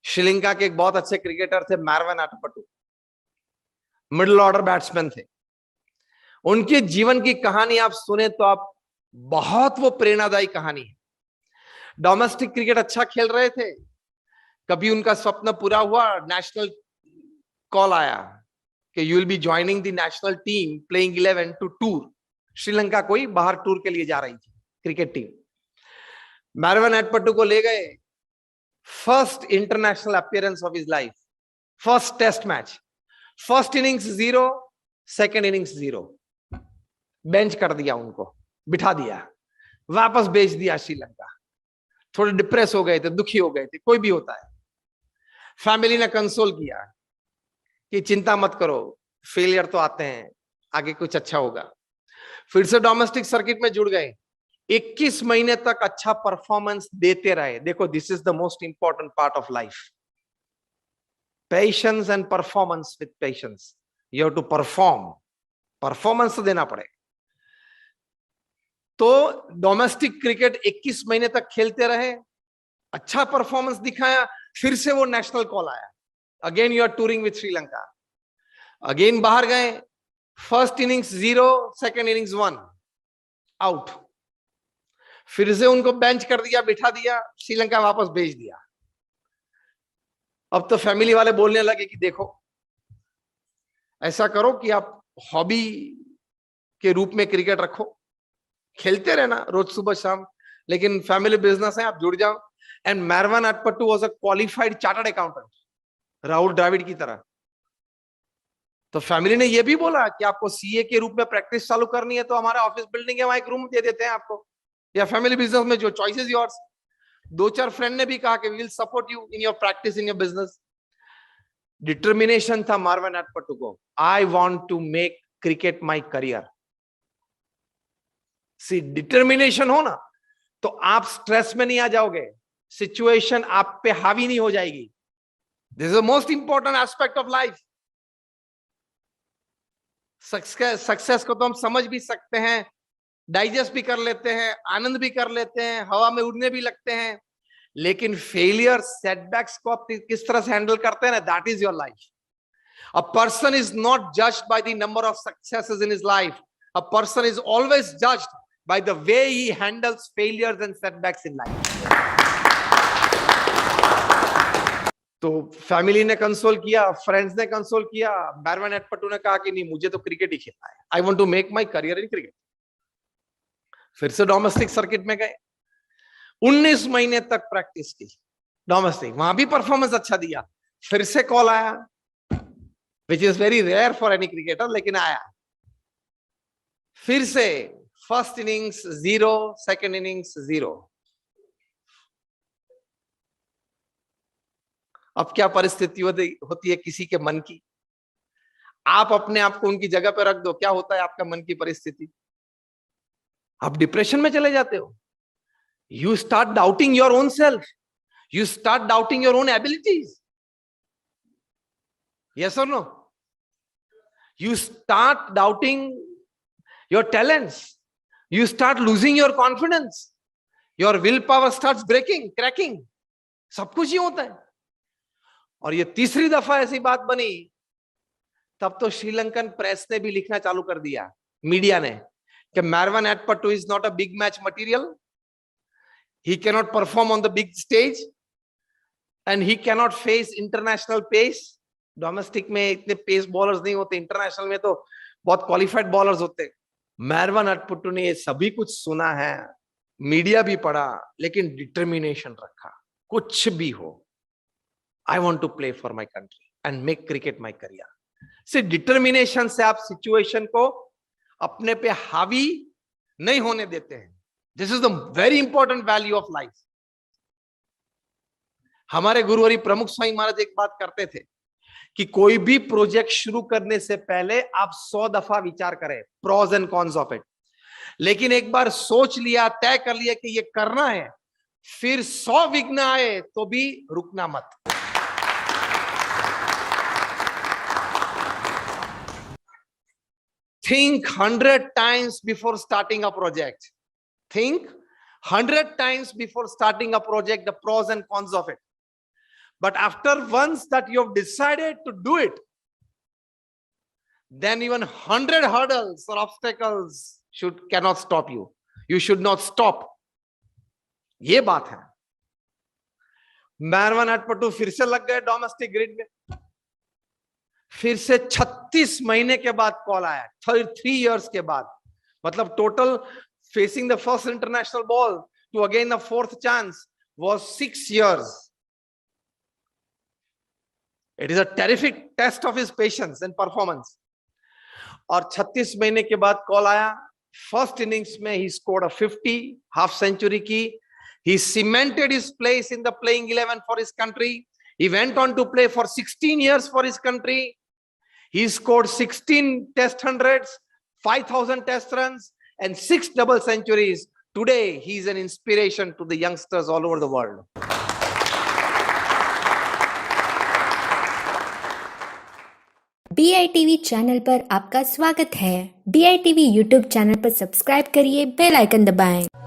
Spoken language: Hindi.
श्रीलंका के एक बहुत अच्छे क्रिकेटर थे मार्वन अट्टपट्टू, मिडिल ऑर्डर बैट्समैन थे। उनके जीवन की कहानी आप सुने तो आप बहुत वो प्रेरणादायी कहानी है। डोमेस्टिक क्रिकेट अच्छा खेल रहे थे, कभी उनका स्वप्न पूरा हुआ, नेशनल कॉल आया कि you will be joining the national team playing 11 to tour. Sri Lanka कोई बाहर टूर के लिए जा रही थी क्रिकेट टीम। मार्वन अट्टपट्टू को ले गए, first international appearance of his life, first test match, first innings 0, second innings 0, bench कर दिया, उनको बिठा दिया, वापस भेज दिया श्रीलंका। थोड़े डिप्रेस हो गए थे, दुखी हो गए थे, कोई भी होता है। फैमिली ने कंसोल किया कि चिंता मत करो, फेलियर तो आते हैं, आगे कुछ अच्छा होगा। फिर से डोमेस्टिक सर्किट में जुड़ गए, 21 महीने तक अच्छा परफॉर्मेंस देते रहे। देखो, this is the most important part of life, patience and performance. With patience you have to perform, performance देना पड़ेगा। तो डोमेस्टिक क्रिकेट 21 महीने तक खेलते रहे, अच्छा परफॉर्मेंस दिखाया, फिर से वो नेशनल कॉल आया, again you are touring with Sri Lanka. Again बाहर गए, first innings 0, second innings 1, out. फिर से उनको बेंच कर दिया, बिठा दिया, श्रीलंका वापस भेज दिया। अब तो फैमिली वाले बोलने लगे कि देखो, ऐसा करो कि आप हॉबी के रूप में क्रिकेट रखो, खेलते रहना रोज सुबह शाम, लेकिन फैमिली बिजनेस है, आप जुड़ जाओ। And Marvan Atapattu was a qualified chartered accountant, Rahul Dravid की तरह। तो फैमिली ने यह भी बोला कि आपको सीए के रूप में प्रैक्टिस चालू करनी है तो हमारा ऑफिस बिल्डिंग है, वहां एक रूम दे देते हैं आपको, या फैमिली बिजनेस में जो चॉइस इज योर्स। 2-4 फ्रेंड ने भी कहा कि we will support you in your practice, in your business. Determination था मार्वन अट्टपट्टू को, I want to make cricket my career. See, determination हो ना तो आप स्ट्रेस में नहीं आ जाओगे, सिचुएशन आप पे हावी नहीं हो जाएगी। This is the most important aspect of life. Success को तो हम समझ भी सकते हैं, डाइजेस्ट भी कर लेते हैं, आनंद भी कर लेते हैं, हवा में उड़ने भी लगते हैं, लेकिन फेलियर, सेटबैक्स को आप किस तरह से हैंडल करते हैं ना, that is your life. A person is not judged by the number of successes in his life, a person is always judged by the way he handles failures and setbacks in life. तो फैमिली ने कंसोल किया, फ्रेंड्स ने कंसोल किया, मार्वन अट्टपट्टू ने कहा कि नहीं, मुझे तो क्रिकेट ही खेलना है, I want to make my career in cricket. फिर से डोमेस्टिक सर्किट में गए, 19 महीने तक प्रैक्टिस की डोमेस्टिक, वहां भी परफॉर्मेंस अच्छा दिया। फिर से कॉल आया, which is very rare for any cricketer, लेकिन आया। फिर से फर्स्ट इनिंग्स 0, सेकेंड इनिंग्स 0। अब क्या परिस्थिति होती है किसी के मन की, आप अपने आप को उनकी जगह पर रख दो, क्या होता है आपका मन की परिस्थिति? आप डिप्रेशन में चले जाते हो, you start doubting your own self, you start doubting your own abilities. Yes और no? You start doubting your talents, you start losing your confidence, your willpower starts breaking, cracking, सब कुछ ही होता है। और ये तीसरी दफा ऐसी बात बनी, तब तो श्रीलंकन प्रेस ने भी लिखना चालू कर दिया, मीडिया ने, कि Marvan Atapattu is not a big match material, he cannot perform on the big stage and he cannot face international pace। Domestic में इतने पेस बॉलर्स नहीं होते, इंटरनेशनल में तो बहुत क्वालिफाइड बॉलर्स होते हैं। मार्वन अट्टपट्टू ने ये सभी कुछ सुना है, मीडिया भी पढ़ा, लेकिन डिटर्मिनेशन रखा, कुछ भी हो, I want to play for my country and make cricket my career. से डिटर्मिनेशन से आप सिचुएशन को अपने पे हावी नहीं होने देते हैं। This is the very important value of life. हमारे गुरुवरी प्रमुख स्वामी महाराज एक बात करते थे कि कोई भी प्रोजेक्ट शुरू करने से पहले आप 100 दफा विचार करें, pros and cons of it, लेकिन एक बार सोच लिया, तय कर लिया कि ये करना है, फिर 100 विघ्न आए तो भी रुकना मत। Think 100 times before starting a project. Think 100 times before starting a project, the pros and cons of it. But after once that you have decided to do it, then even 100 hurdles or obstacles cannot stop you. You should not stop. ये बात है. मैरवन अटपटू फिर से लग गए डोमेस्टिक ग्रिड में. फिर से 36 महीने के बाद कॉल आया, 3 years के बाद. मतलब total facing the first international ball to again the 4th chance was 6 years. It is a terrific test of his patience and performance. और 36 महीने के बाद कॉल आया. फर्स्ट इनिंग्स में he scored a 50, half century की. He cemented his place in the playing 11 for his country. He went on to play for 16 years for his country. He scored 16 test hundreds, 5,000 test runs, and 6 double centuries. Today, he is an inspiration to the youngsters all over the world. BITV channel पर आपका स्वागत है. BITV यूट्यूब चैनल पर सब्सक्राइब करिए, बेल आइकन दबाएं.